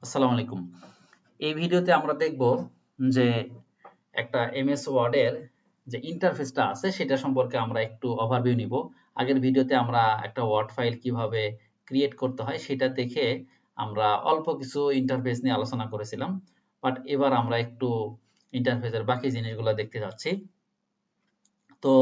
আসসালামু আলাইকুম। এই ভিডিওতে আমরা দেখব যে একটা এমএস ওয়ার্ডের যে ইন্টারফেসটা আছে সেটা সম্পর্কে আমরা একটু ওভারভিউ নিব। আগের ভিডিওতে আমরা একটা ওয়ার্ড ফাইল কিভাবে ক্রিয়েট করতে হয় সেটা দেখে আমরা অল্প কিছু ইন্টারফেস নিয়ে আলোচনা করেছিলাম। বাট এবার আমরা একটু ইন্টারফেসের বাকি জিনিসগুলো দেখতে যাচ্ছি। তো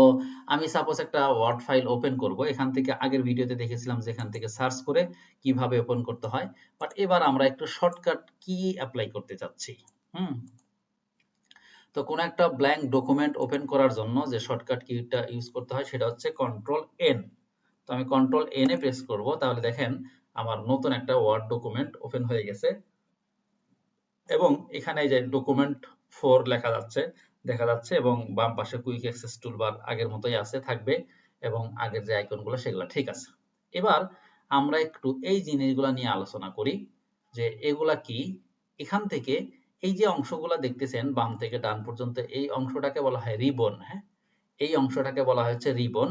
আমি সাপোজ একটা ওয়ার্ড ফাইল ওপেন করব। এখান থেকে আগের ভিডিওতে দেখেছিলাম যে এখান থেকে সার্চ করে কিভাবে ওপেন করতে হয়। বাট এবার আমরা একটু শর্টকাট কি অ্যাপ্লাই করতে চাচ্ছি। হুম তো কোন একটা ব্ল্যাঙ্ক ডকুমেন্ট ওপেন করার জন্য যে শর্টকাট কিটা ইউজ করতে হয় সেটা হচ্ছে কন্ট্রোল এন। তো আমি কন্ট্রোল এন এ প্রেস করব, তাহলে দেখেন আমার নতুন একটা ওয়ার্ড ডকুমেন্ট ওপেন হয়ে গেছে এবং এখানে এই যে ডকুমেন্ট 4 দেখা যাচ্ছে এবং বাম পাশে কুইক অ্যাক্সেস টুলবার আগের মতোই আছে থাকবে এবং আগের যে আইকনগুলো সেগুলো ঠিক আছে। এবার আমরা একটু এই জিনিসগুলো নিয়ে আলোচনা করি যে এগুলা কি। এখান থেকে এই যে অংশগুলো দেখতেছেন বাম থেকে ডান পর্যন্ত, এই অংশটাকে বলা হয় রিবন। হ্যাঁ, এই অংশটাকে বলা হচ্ছে রিবন।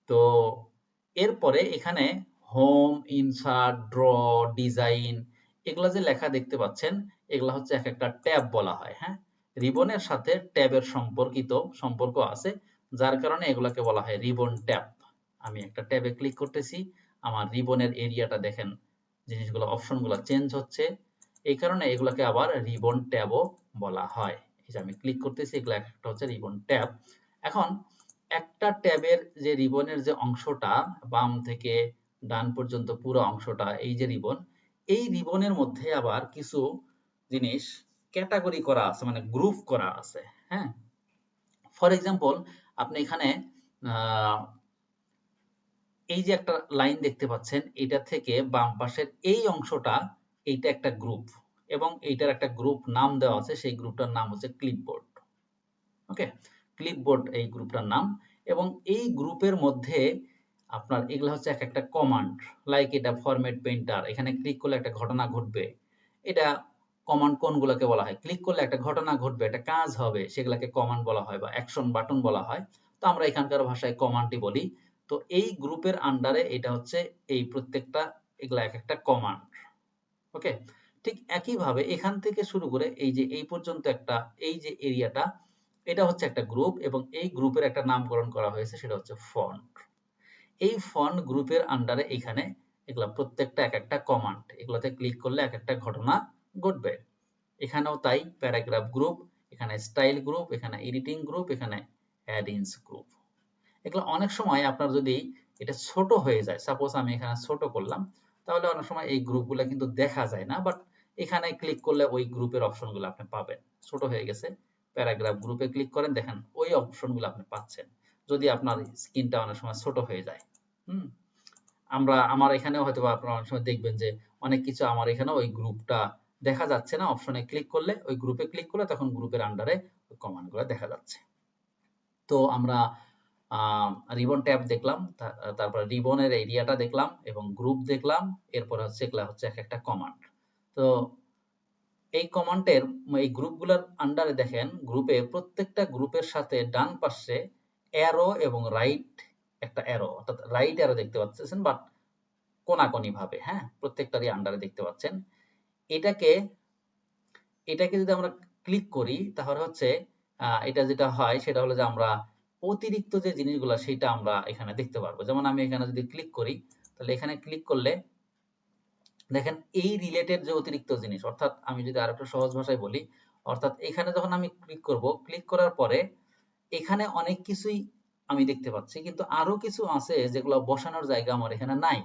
তো এরপরে এখানে হোম, ইনসার্ট, ড্র, ডিজাইন এগুলা যে লেখা দেখতে পাচ্ছেন এগুলা হচ্ছে এক একটা ট্যাব বলা হয়। হ্যাঁ, রিবনের সাথে ট্যাবের সম্পর্ক আছে, যার কারণে এগুলাকে বলা হয় রিবন ট্যাব। আমি একটা ট্যাবে ক্লিক করতেছি, আমার রিবনের এরিয়াটা দেখেন, জিনিসগুলো অপশনগুলো চেঞ্জ হচ্ছে, এই কারণে এগুলাকে আবার রিবন ট্যাবও বলা হয়। এই যে আমি ক্লিক করতেছি, এগুলো একটা হচ্ছে রিবন ট্যাব। এখন একটা ট্যাবের যে রিবনের যে অংশটা বাম থেকে ডান পর্যন্ত পুরো অংশটা, এই যে রিবন, এই রিবনের মধ্যে আবার কিছু জিনিস ক্যাটাগরি করা আছে, মানে গ্রুপ করা আছে। হ্যাঁ, ফর এক্সাম্পল আপনি এখানে এই যে একটা লাইন দেখতে পাচ্ছেন, এটা থেকে বাম পাশের এই অংশটা, এইটা একটা গ্রুপ এবং এইটার একটা গ্রুপ নাম দেওয়া আছে, সেই গ্রুপটার নাম হচ্ছে ক্লিপবোর্ড। ওকে, ক্লিপবোর্ড এই গ্রুপটার নাম। এবং এই গ্রুপের মধ্যে আপনার এগুলা হচ্ছে এক একটা কমান্ড। লাইক এটা ফরম্যাট পেইন্টার, এখানে ক্লিক করলে একটা ঘটনা ঘটবে। এটা কমান্ড কোনগুলোকে বলা হয়, ক্লিক করলে একটা ঘটনা ঘটবে, একটা কাজ হবে, সেগুলোকে কমান্ড বলা হয় বা অ্যাকশন বাটন বলা হয়। তো আমরা এখানকার ভাষায় কমান্ডই বলি। তো এই গ্রুপের আন্ডারে এটা হচ্ছে এই প্রত্যেকটা, এগুলা এক একটা কমান্ড। ওকে, ঠিক একইভাবে এখান থেকে শুরু করে এই যে এই পর্যন্ত একটা, এই যে এরিয়াটা, এটা হচ্ছে একটা গ্রুপ এবং এই গ্রুপের একটা নামকরণ করা হয়েছে, সেটা হচ্ছে ফন্ট। এই ফন্ট গ্রুপের আন্ডারে এখানে এগুলা প্রত্যেকটা এক একটা কমান্ড, এগুলাতে ক্লিক করলে এক একটা ঘটনা ঘটবে। এখানেও তাই, প্যারাগ্রাফ গ্রুপ, এখানে স্টাইল গ্রুপ, এখানে এডিটিং গ্রুপ, এখানে অ্যাড-ইনস গ্রুপ। এগুলো অনেক সময় আপনার যদি এটা ছোট হয়ে যায়, সাপোজ আমি এখানে ছোট করলাম, তাহলে অনেক সময় এই গ্রুপগুলো কিন্তু দেখা যায় না, বাট এখানে ক্লিক করলে ওই গ্রুপের অপশনগুলো আপনি পাবেন। ছোট হয়ে গেছে, প্যারাগ্রাফ গ্রুপে ক্লিক করেন, দেখেন ওই অপশনগুলো আপনি পাচ্ছেন, যদি আপনার স্ক্রিনটা অনেক সময় ছোট হয়ে যায়। হুম আমার এখানেও হয়তো আপনারা অনেক সময় দেখবেন যে অনেক কিছু আমার এখানে ওই গ্রুপটা দেখা যাচ্ছে না, অপশনে ক্লিক করলে, ওই গ্রুপে ক্লিক করলে তখন গ্রুপের আন্ডারে ওই কমান্ডগুলো দেখা যাচ্ছে। তো আমরা রিবন ট্যাব দেখলাম, তারপর রিবনের এরিয়াটা দেখলাম এবং গ্রুপ দেখলাম, এরপর হচ্ছে এগুলা হচ্ছে এক একটা কমান্ড। তো এই কমান্ডের এই গ্রুপগুলোর আন্ডারে দেখেন, গ্রুপে প্রত্যেকটা গ্রুপের সাথে ডান পাশে অ্যারো এবং রাইট একটা অ্যারো, অর্থাৎ রাইট অ্যারো দেখতে পাচ্ছেন, বাট কোনাকুনি ভাবে। হ্যাঁ, প্রত্যেকটারই আন্ডারে দেখতে পাচ্ছেন। এটাকে এটাকে যদি আমরা ক্লিক করি তাহলে হচ্ছে এটা যেটা হয় সেটা হলো যে আমরা অতিরিক্ত যে জিনিসগুলো সেটা আমরা এখানে দেখতে পারবো। যেমন আমি এখানে যদি ক্লিক করি, তাহলে এখানে ক্লিক করলে দেখেন এই রিলেটেড যে অতিরিক্ত জিনিস, অর্থাৎ আমি যদি আরেকটু সহজ ভাষায় বলি, অর্থাৎ এখানে যখন আমি ক্লিক করব, ক্লিক করার পরে এখানে অনেক কিছুই আমি দেখতে পাচ্ছি, কিন্তু আরো কিছু আছে যেগুলো বসানোর জায়গা আমার এখানে নাই।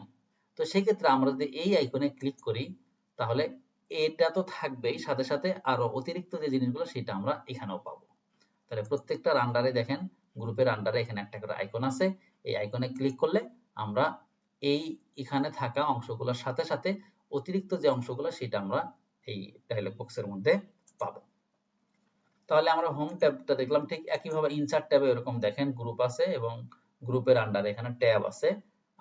তো সেক্ষেত্রে আমরা যদি এই আইকনে ক্লিক করি, তাহলে এটা তো থাকবেই, সাথে সাথে আরো অতিরিক্ত যে জিনিসগুলো সেটা আমরা এখানেও পাবো। তাহলে প্রত্যেকটার আন্ডারে দেখেন, গ্রুপের আন্ডারে এখানে একটা করে আইকন আছে, এই আইকনে ক্লিক করলে আমরা এই এখানে থাকা অংশগুলোর সাথে সাথে অতিরিক্ত যে অংশগুলো সেটা আমরা এই ডায়লগ বক্সের মধ্যে পাবো। তাহলে আমরা হোম ট্যাবটা দেখলাম, ঠিক একইভাবে ইনসার্ট ট্যাবে এরকম দেখেন গ্রুপ আছে এবং গ্রুপের আন্ডারে এখানে ট্যাব আছে।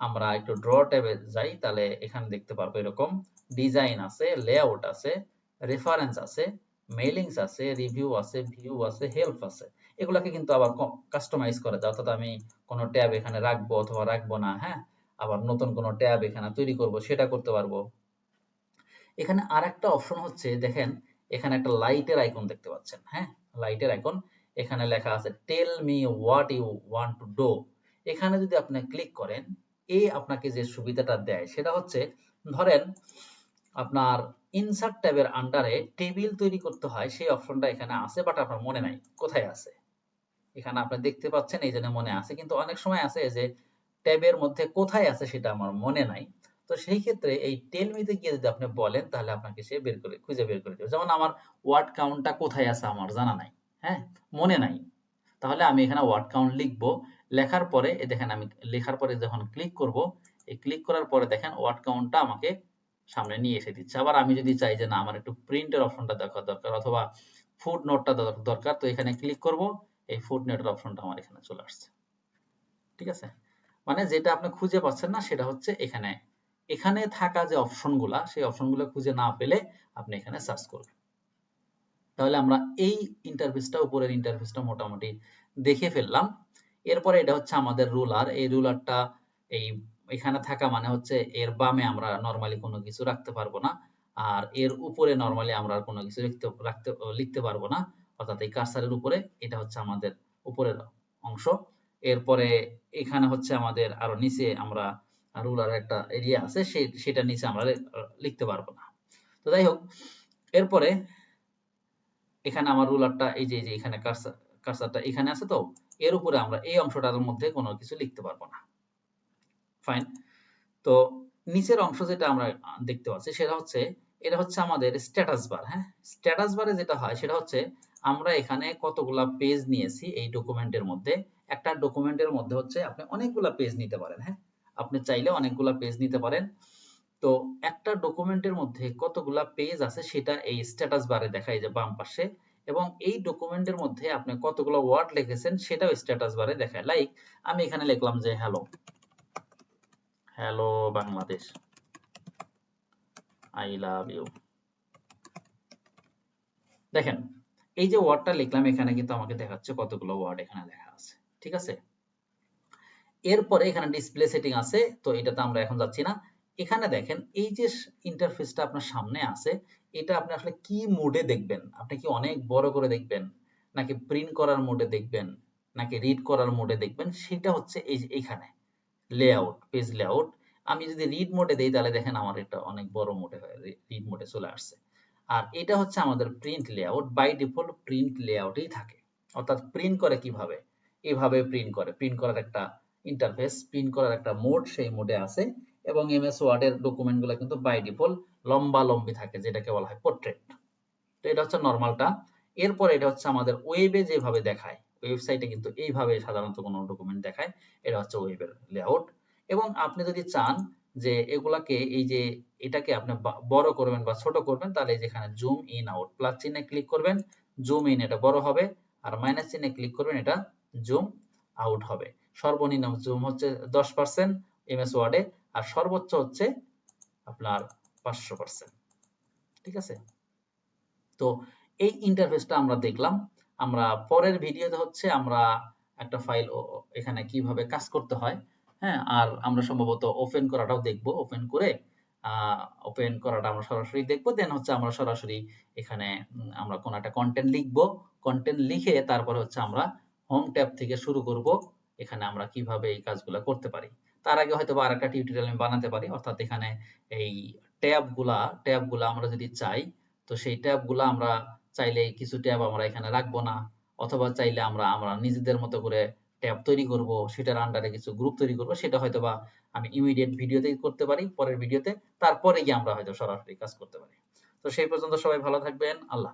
আমরা একটু ড্র ট্যাবে যাই, তাহলে এখানে দেখতে পারবো এরকম ডিজাইন আছে, লেআউট আছে, রেফারেন্স আছে, মেইলিংস আছে, রিভিউ আছে, ভিউ আছে, হেল্প আছে। এগুলাকে কিন্তু আবার কাস্টমাইজ করা যায়, অর্থাৎ আমি কোনো ট্যাব এখানে রাখবো অথবা রাখবো না। হ্যাঁ, আবার নতুন কোনো ট্যাব এখানে তৈরি করব, সেটা করতে পারবো। এখানে আরেকটা অপশন হচ্ছে, দেখেন এখানে একটা লাইটের আইকন দেখতে পাচ্ছেন। হ্যাঁ, লাইটের আইকন, এখানে লেখা আছে tell me what you want to do. এখানে যদি আপনি ক্লিক করেন, এই আপনাকে যে সুবিধাটা দেয় সেটা হচ্ছে, ধরেন আপনার ইনসার্ট ট্যাবের আন্ডারে টেবিল তৈরি করতে হয়, সেই অপশনটা এখানে আছে, বাট আপনার মনে নাই কোথায় আছে। এখানে আপনি দেখতে পাচ্ছেন এই জন্য মনে আছে, কিন্তু অনেক সময় আছে যে ট্যাবের মধ্যে কোথায় আছে সেটা আমার মনে নাই। তো সেই ক্ষেত্রে এই টেল মিতে গিয়ে যদি আপনি বলেন, তাহলে আপনাকে সে খুঁজে বের করে দেবে। যেমন আমার ওয়ার্ড কাউন্টটা কোথায় আছে আমার জানা নাই, হ্যাঁ, মনে নাই। তাহলে আমি এখানে ওয়ার্ড কাউন্ট লিখবো, লেখার পরে দেখেন আমি লেখার পরে যখন ক্লিক করব, এই ক্লিক করার পরে দেখেন ওয়ার্ড কাউন্টটা আমাকে সামনে নিয়ে এসে দিচ্ছে। আবার আমি যদি চাই যে না আমার একটু প্রিন্টের অপশনটা দরকার অথবা ফুট নোটটা দরকার, তো এখানে ক্লিক করব, এই ফুট নোটের অপশনটা আমার এখানে চলে আসছে। ঠিক আছে, মানে যেটা আপনি খুঁজে পাচ্ছেন না সেটা হচ্ছে এখানে, এখানে থাকা যে অপশনগুলা, সেই অপশনগুলো খুঁজে না পেলে আপনি এখানে সার্চ করবেন। তাহলে আমরা এই ইন্টারফেসটা, উপরের ইন্টারফেসটা মোটামুটি দেখে ফেললাম। এরপরে এটা হচ্ছে আমাদের রুলার। এই রুলারটা এই এখানে থাকা মানে হচ্ছে এর বামে আমরা নরমালি কোনো কিছু রাখতে পারবো না, আর এর উপরে নরমালি আমরা কোনো কিছু লিখতে পারবো না, অর্থাৎ এই কার্সারের উপরে। এটা হচ্ছে আমাদের উপরের অংশ। এরপরে এখানে হচ্ছে আমাদের আরো নিচে আমরা রুলার একটা এরিয়া আছে, সেটা নিচে আমরা লিখতে পারবো না। তো যাই হোক, এরপরে এখানে আমার রুলারটা এই যে এখানে কার্সারটা এখানে আছে, তো এর উপরে আমরা এই অংশটার মধ্যে কোনো কিছু লিখতে পারবো না। ফাইন। তো নিচের অংশ যেটা আমরা দেখতে পাচ্ছি সেটা হচ্ছে, এটা হচ্ছে আমাদের স্ট্যাটাস বার। হ্যাঁ, স্ট্যাটাস বারে যেটা হয় সেটা হচ্ছে, আমরা এখানে কতগুলা পেজ নিয়েছি এই ডকুমেন্টের মধ্যে। একটা ডকুমেন্টের মধ্যে হচ্ছে আপনি অনেকগুলা পেজ নিতে পারেন। হ্যাঁ, আপনি চাইলে অনেকগুলা পেজ নিতে পারেন। তো একটা ডকুমেন্টের মধ্যে কতগুলা পেজ আছে সেটা এই স্ট্যাটাস বারে দেখায়, যে বাম পাশে। এবং এই ডকুমেন্টের মধ্যে আপনি কতগুলো ওয়ার্ড লিখেছেন সেটাও স্ট্যাটাস বারে দেখায়। লাইক আমি এখানে লিখলাম যে hello, hello Bangladesh, I love you. দেখেন এই যে ওয়ার্ডটা লিখলাম, এখানে কিন্তু আমাকে দেখাচ্ছে কতগুলো ওয়ার্ড এখানে লেখা আছে। ঠিক আছে, এরপরে এখানে ডিসপ্লে সেটিং আছে, তো এটাতে আমরা এখন যাচ্ছি না। এখানে দেখেন এই যে ইন্টারফেসটা আপনার সামনে আছে, এটা আপনি আসলে কি মোডে দেখবেন? আপনি কি অনেক বড় করে দেখবেন, নাকি প্রিন্ট করার মোডে দেখবেন, নাকি রিড করার মোডে দেখবেন? সেটা হচ্ছে এই যে এইখানে লেআউট, পেজ লেআউট। আমি যদি রিড মোডে দেই, তাহলে দেখেন আমার এটা অনেক বড় মোডে হয়, রিড মোডে চলে আসছে। আর এটা হচ্ছে আমাদের print layout. By default print লেআউটেই থাকে। অর্থাৎ প্রিন্ট করে কিভাবে? এভাবে প্রিন্ট করে, প্রিন্ট করার একটা ইন্টারফেস, প্রিন্ট করার একটা মোড, সেই মোডে আছে। এবং এমএস ওয়ার্ডের ডকুমেন্টগুলো কিন্তু বাই ডিফল্ট লম্বা লম্বি থাকে, যেটাকে বলা হয় পোর্ট্রেট। তো এটা হচ্ছে নরমালটা। এরপর এটা হচ্ছে আমাদের ওয়েবে যেভাবে দেখায়, ওয়েবসাইটে কিন্তু এইভাবে সাধারণত কোনো ডকুমেন্ট দেখায়। এটা হচ্ছে ওয়েবের লেআউট। এবং আপনি যদি চান যে এগুলাকে, এই যে এটাকে আপনি বড় করবেন বা ছোট করবেন, তাহলে যেখানে জুম ইন আউট, প্লাস চিহ্নে ক্লিক করবেন, জুম ইন এটা বড় হবে, আর মাইনাস চিহ্নে ক্লিক করবেন, এটা জুম আউট হবে। সর্বনিম্ন জুম হচ্ছে 10% এমএস ওয়ার্ডে, আর সর্বোচ্চ হচ্ছে আপনার 500%। ঠিক আছে, তো এই ইন্টারফেসটা আমরা দেখলাম। আমরা পরের ভিডিওতে হচ্ছে আমরা একটা ফাইল এখানে কিভাবে কাজ করতে হয়, হ্যাঁ, আর আমরা সম্ভবত ওপেন করাটাও দেখব। ওপেন করে ওপেন করাটা আমরা সরাসরি দেখব, দেন হচ্ছে আমরা সরাসরি এখানে আমরা কোন একটা কন্টেন্ট লিখব। কন্টেন্ট লিখে তারপরে হচ্ছে আমরা হোম ট্যাব থেকে শুরু করব, এখানে আমরা কিভাবে এই কাজগুলো করতে পারি। তার আগে হয়তো বা আরেকটা টিউটোরিয়াল আমি বানাতে পারি, অর্থাৎ এখানে এই ট্যাবগুলা আমরা যদি চাই, তো সেই ট্যাবগুলো আমরা চাইলে কিছু ট্যাব আমরা এখানে রাখবো না, অথবা চাইলে আমরা আমরা নিজেদের মতো করে ট্যাব তৈরি করব, সেটার আন্ডারে কিছু গ্রুপ তৈরি করব। সেটা হয়তোবা আমি ইমিডিয়েট ভিডিওতেই করতে পারি, পরের ভিডিওতে। তারপরে গিয়ে আমরা হয়তো সরাসরি কাজ করতে পারি। তো সেই পর্যন্ত সবাই ভালো থাকবেন। আল্লাহ।